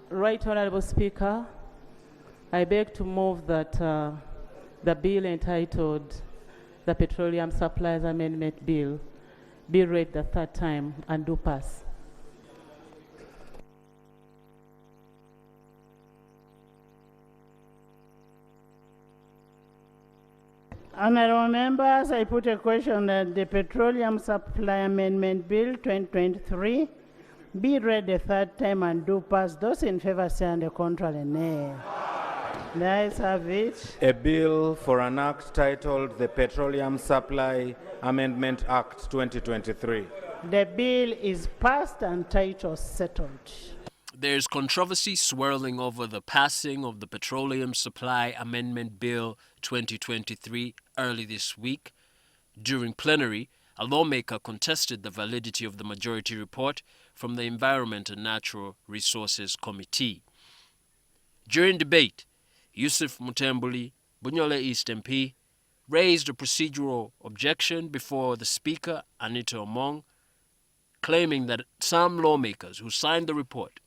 Right Honourable Speaker, I beg to move that the bill entitled the Petroleum Supply Amendment Bill be read the third time and do pass. Honourable members, I put a question that the Petroleum Supply Amendment Bill 2023 be read the third time and do pass. Those in favour say on the contrary, nay. The ayes have it. A bill for an act titled the Petroleum Supply Amendment Act 2023. The bill is passed and title settled. There's controversy swirling over the passing of the Petroleum Supply Amendment Bill 2023 early this week. During plenary, a lawmaker contested the validity of the majority report from the Environment and Natural Resources Committee. During debate, Yusuf Mutembuli, Bunyole East MP, raised a procedural objection before the Speaker, Anita Omong, claiming that some lawmakers who signed the report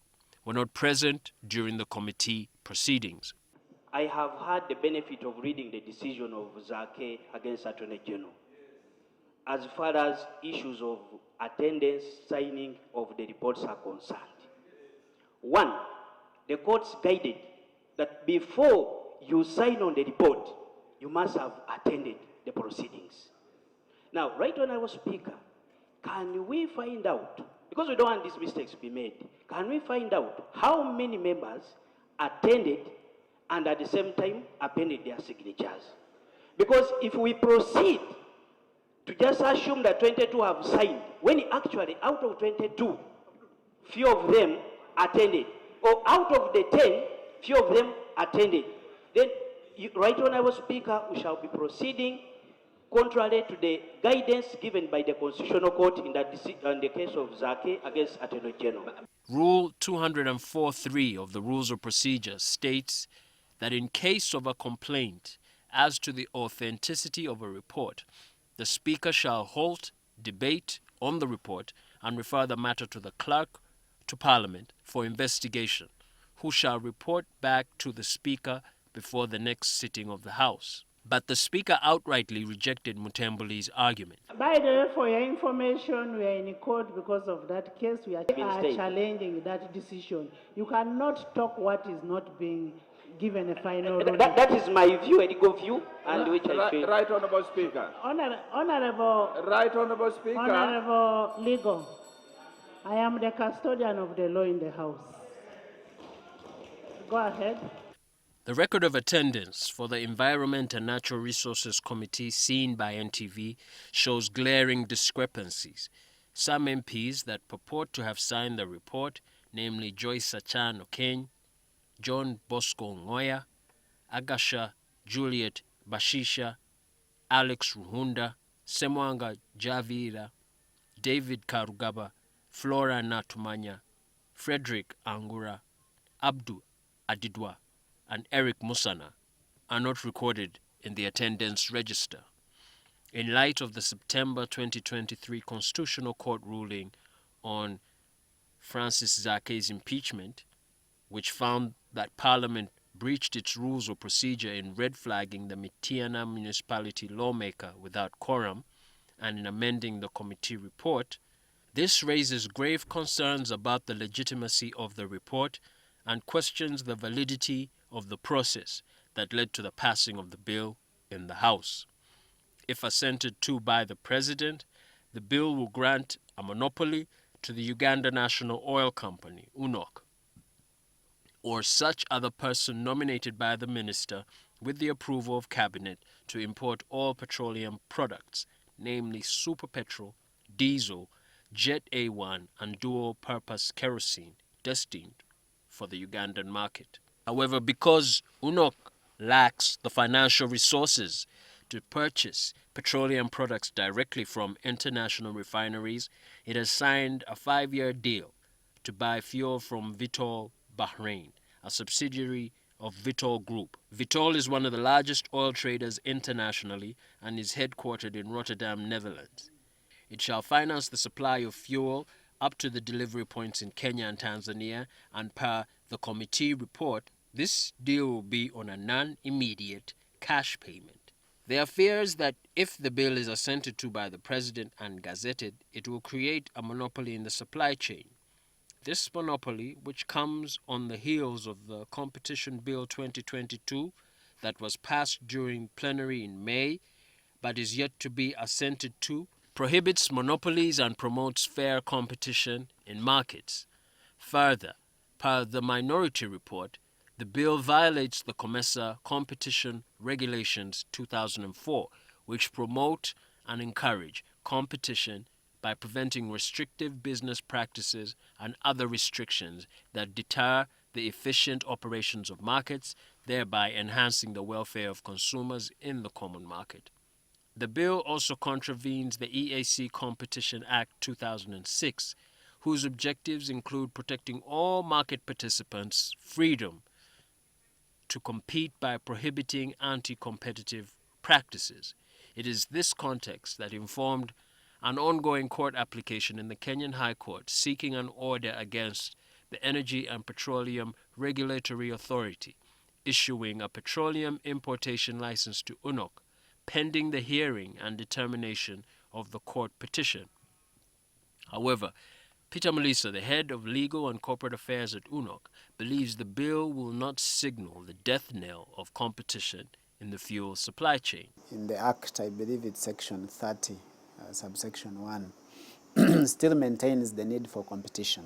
were not present during the committee proceedings. I have had the benefit of reading the decision of Zake against Attorney General as far as issues of attendance, signing of the reports are concerned. One, the courts guided that before you sign on the report, you must have attended the proceedings. Now, right Honourable Speaker, can we find out, because we don't want these mistakes to be made, can we find out how many members attended and at the same time appended their signatures? Because if we proceed to just assume that 22 have signed, when actually out of 22, few of them attended, or out of the 10, few of them attended, then, right Honourable Speaker, we shall be proceeding contrary to the guidance given by the Constitutional Court in the case of Zake against Attorney General. Rule 204.3 of the Rules of Procedure states that in case of a complaint as to the authenticity of a report, the Speaker shall halt debate on the report and refer the matter to the Clerk to Parliament for investigation, who shall report back to the Speaker before the next sitting of the House. But the Speaker outrightly rejected Mutembuli's argument. By the way, for your information, we are in court because of that case. We are challenging that decision. You cannot talk what is not being given a final ruling. That is my view, a legal view, and which I feel. Right Honourable Speaker. Honourable. Right Honourable Speaker. Honourable Legal. I am the custodian of the law in the House. Go ahead. The record of attendance for the Environment and Natural Resources Committee seen by NTV shows glaring discrepancies. Some MPs that purport to have signed the report, namely Joyce Achan Okeny, John Bosco Ngoya, Agasha Juliet Bashisha, Alex Ruhunda, Semwanga Javira, David Karugaba, Flora Natumanya, Frederick Angura, Abdu Adidwa, and Eric Musana are not recorded in the attendance register. In light of the September 2023 Constitutional Court ruling on Francis Zake's impeachment, which found that Parliament breached its rules of procedure in red flagging the Mityana municipality lawmaker without quorum and in amending the committee report, this raises grave concerns about the legitimacy of the report and questions the validity of the process that led to the passing of the bill in the House. If assented to by the President, the bill will grant a monopoly to the Uganda National Oil Company, UNOC, or such other person nominated by the Minister with the approval of Cabinet to import all petroleum products, namely super petrol, diesel, jet A1, and dual-purpose kerosene, destined for the Ugandan market. However, because UNOC lacks the financial resources to purchase petroleum products directly from international refineries, it has signed a 5-year deal to buy fuel from Vitol Bahrain, a subsidiary of Vitol Group. Vitol is one of the largest oil traders internationally and is headquartered in Rotterdam, Netherlands. It shall finance the supply of fuel up to the delivery points in Kenya and Tanzania, and per the committee report, this deal will be on a non-immediate cash payment. There are fears that if the bill is assented to by the President and gazetted, it will create a monopoly in the supply chain. This monopoly, which comes on the heels of the Competition Bill 2022 that was passed during plenary in May but is yet to be assented to, prohibits monopolies and promotes fair competition in markets. Further, per the minority report, the bill violates the COMESA Competition Regulations 2004, which promote and encourage competition by preventing restrictive business practices and other restrictions that deter the efficient operations of markets, thereby enhancing the welfare of consumers in the common market. The bill also contravenes the EAC Competition Act 2006, whose objectives include protecting all market participants' freedom to compete by prohibiting anti-competitive practices. It is this context that informed an ongoing court application in the Kenyan High Court seeking an order against the Energy and Petroleum Regulatory Authority, issuing a petroleum importation license to UNOC, pending the hearing and determination of the court petition. However, Peter Mulisa, the head of legal and corporate affairs at UNOC, believes the bill will not signal the death knell of competition in the fuel supply chain. In the Act, I believe it's Section 30, subsection 1, still maintains the need for competition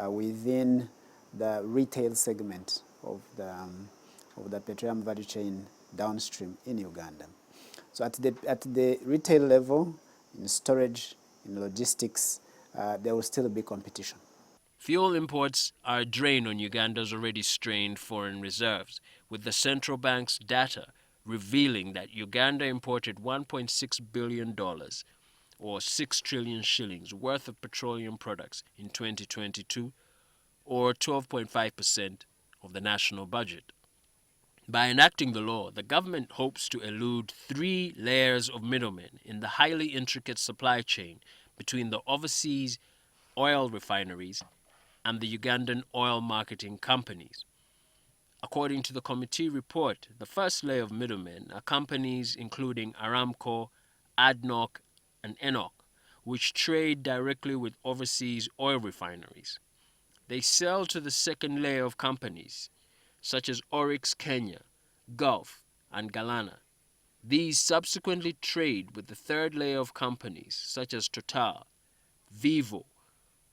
within the retail segment of the petroleum value chain downstream in Uganda. So at the retail level, in storage, in logistics, there will still be competition. Fuel imports are a drain on Uganda's already strained foreign reserves, with the central bank's data revealing that Uganda imported $1.6 billion, or 6 trillion shillings, worth of petroleum products in 2022, or 12.5% of the national budget. By enacting the law, the government hopes to elude 3 layers of middlemen in the highly intricate supply chain between the overseas oil refineries and the Ugandan oil marketing companies. According to the committee report, the first layer of middlemen are companies including Aramco, ADNOC, and ENOC, which trade directly with overseas oil refineries. They sell to the second layer of companies, such as Oryx Kenya, Gulf, and Galana. These subsequently trade with the third layer of companies, such as Total, Vivo,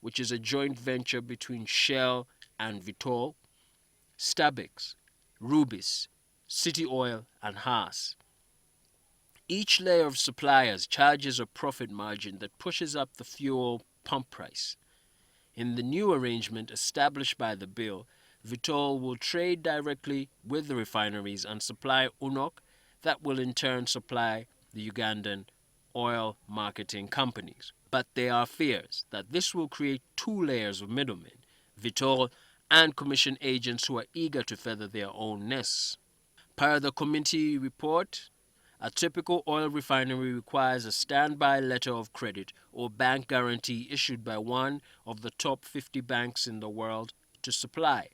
which is a joint venture between Shell and Vitol, Stabex, Rubis, City Oil, and Haas. Each layer of suppliers charges a profit margin that pushes up the fuel pump price. In the new arrangement established by the bill, Vitol will trade directly with the refineries and supply UNOC, that will in turn supply the Ugandan oil marketing companies. But there are fears that this will create 2 layers of middlemen, Vitol and commission agents who are eager to feather their own nests. Per the committee report, a typical oil refinery requires a standby letter of credit or bank guarantee issued by one of the top 50 banks in the world to supply.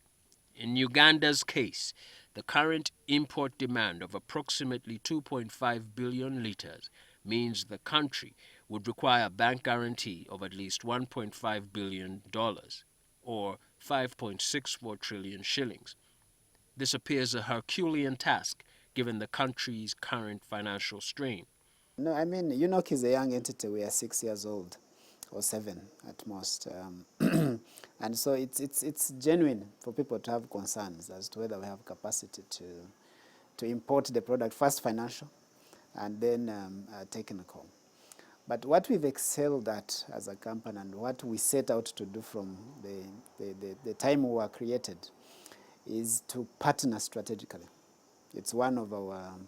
In Uganda's case, the current import demand of approximately 2.5 billion litres means the country would require a bank guarantee of at least $1.5 billion, or 5.64 trillion shillings. This appears a Herculean task given the country's current financial strain. No, I mean, UNOC is a young entity. We are 6 years old, or 7 at most. And so it's genuine for people to have concerns as to whether we have capacity to import the product, first financial, and then technical. But what we've excelled at as a company and what we set out to do from the time we were created is to partner strategically. It's one of our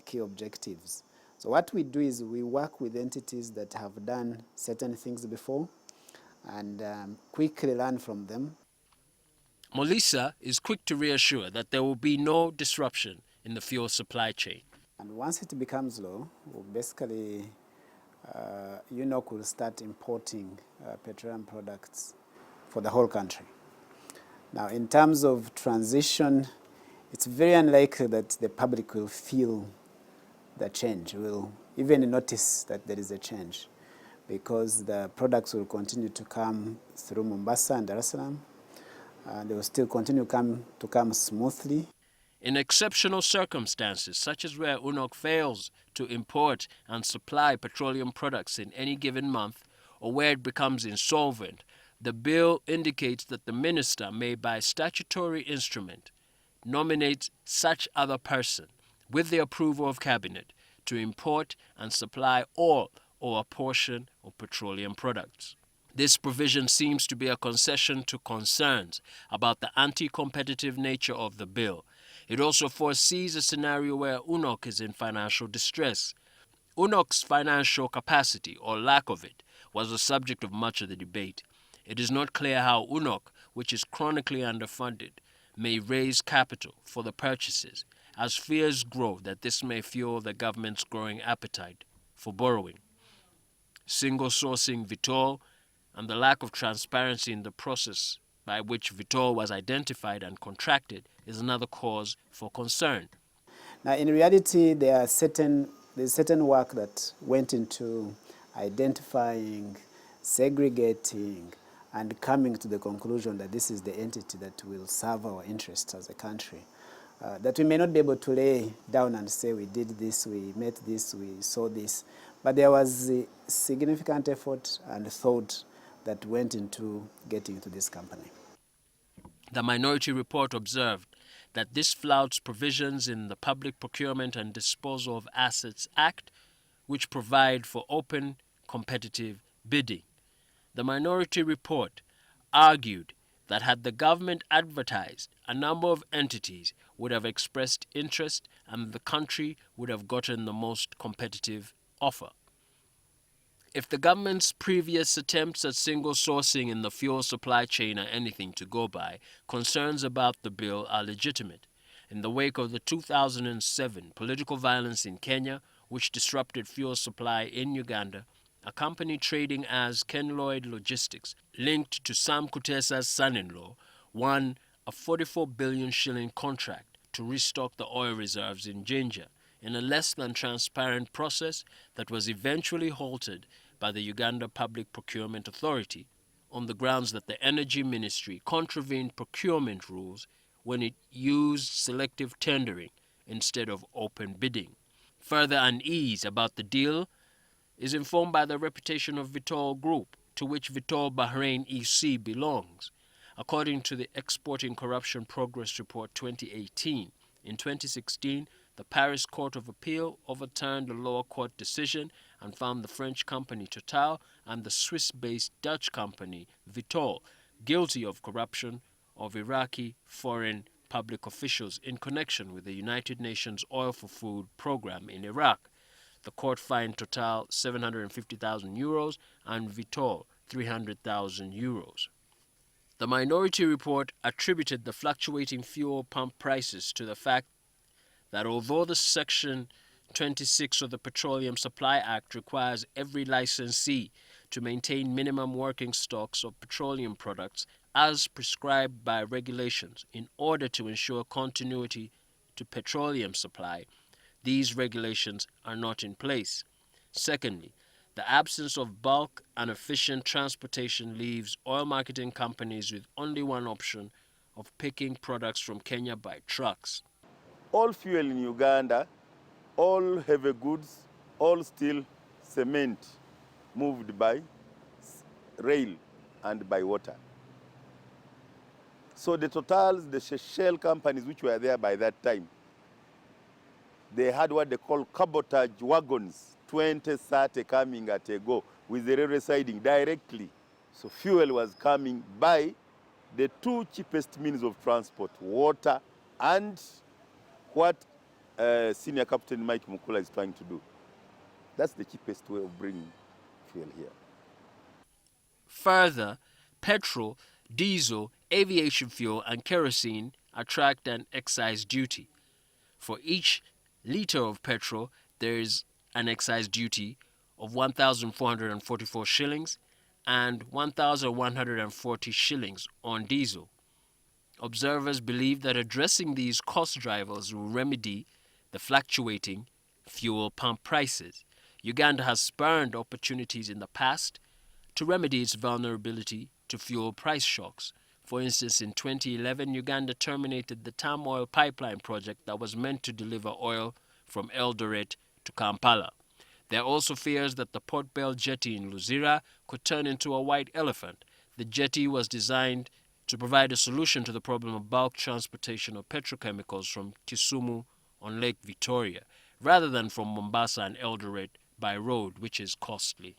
key objectives. So what we do is we work with entities that have done certain things before and quickly learn from them. Mulisa is quick to reassure that there will be no disruption in the fuel supply chain. And once it becomes law, we'll basically UNOC will start importing petroleum products for the whole country. Now, in terms of transition, it's very unlikely that the public will feel the change, will even notice that there is a change, because the products will continue to come through Mombasa and Dar es Salaam. They will still continue to come smoothly. In exceptional circumstances, such as where UNOC fails to import and supply petroleum products in any given month, or where it becomes insolvent, the bill indicates that the minister may, by statutory instrument, nominate such other person, with the approval of cabinet, to import and supply all or a portion of petroleum products. This provision seems to be a concession to concerns about the anti-competitive nature of the bill. It also foresees a scenario where UNOC is in financial distress. UNOC's financial capacity, or lack of it, was the subject of much of the debate. It is not clear how UNOC, which is chronically underfunded, may raise capital for the purchases, as fears grow that this may fuel the government's growing appetite for borrowing. Single sourcing Vitol and the lack of transparency in the process by which Vitol was identified and contracted is another cause for concern. Now, in reality, there's certain work that went into identifying, segregating, and coming to the conclusion that this is the entity that will serve our interests as a country. That we may not be able to lay down and say we did this, we met this, we saw this, but there was a significant effort and thought that went into getting to this company. The minority report observed that this flouts provisions in the Public Procurement and Disposal of Assets Act, which provide for open, competitive bidding. The minority report argued that had the government advertised, a number of entities would have expressed interest and the country would have gotten the most competitive offer. If the government's previous attempts at single sourcing in the fuel supply chain are anything to go by, concerns about the bill are legitimate. In the wake of the 2007 political violence in Kenya, which disrupted fuel supply in Uganda, a company trading as Ken Lloyd Logistics, linked to Sam Kutesa's son-in-law, won a 44 billion shilling contract to restock the oil reserves in Jinja, in a less than transparent process that was eventually halted by the Uganda Public Procurement Authority on the grounds that the Energy Ministry contravened procurement rules when it used selective tendering instead of open bidding. Further unease about the deal is informed by the reputation of Vitol Group, to which Vitol Bahrain EC belongs. According to the Exporting Corruption Progress Report 2018, in 2016, the Paris Court of Appeal overturned a lower court decision and found the French company Total and the Swiss-based Dutch company Vitol guilty of corruption of Iraqi foreign public officials in connection with the United Nations Oil for Food program in Iraq. The court fined Total 750,000 euros and Vitol 300,000 euros. The minority report attributed the fluctuating fuel pump prices to the fact that although the Section 26 of the Petroleum Supply Act requires every licensee to maintain minimum working stocks of petroleum products as prescribed by regulations in order to ensure continuity to petroleum supply, these regulations are not in place. Secondly, the absence of bulk and efficient transportation leaves oil marketing companies with only one option of picking products from Kenya by trucks. All fuel in Uganda, all heavy goods, all steel, cement moved by rail and by water. So the Totals, the shell companies which were there by that time, they had what they call cabotage wagons, 20, 30 coming at a go with the railway siding directly. So fuel was coming by the two cheapest means of transport, water and what Senior Captain Mike Mukula is trying to do. That's the cheapest way of bringing fuel here. Further, petrol, diesel, aviation fuel, and kerosene attract an excise duty. For each litre of petrol, there is an excise duty of 1,444 shillings and 1,140 shillings on diesel. Observers believe that addressing these cost drivers will remedy the fluctuating fuel pump prices. Uganda has spurned opportunities in the past to remedy its vulnerability to fuel price shocks. For instance, in 2011, Uganda terminated the Tam Oil pipeline project that was meant to deliver oil from Eldoret to Kampala. There are also fears that the Port Bell jetty in Luzira could turn into a white elephant. The jetty was designed to provide a solution to the problem of bulk transportation of petrochemicals from Kisumu on Lake Victoria, rather than from Mombasa and Eldoret by road, which is costly.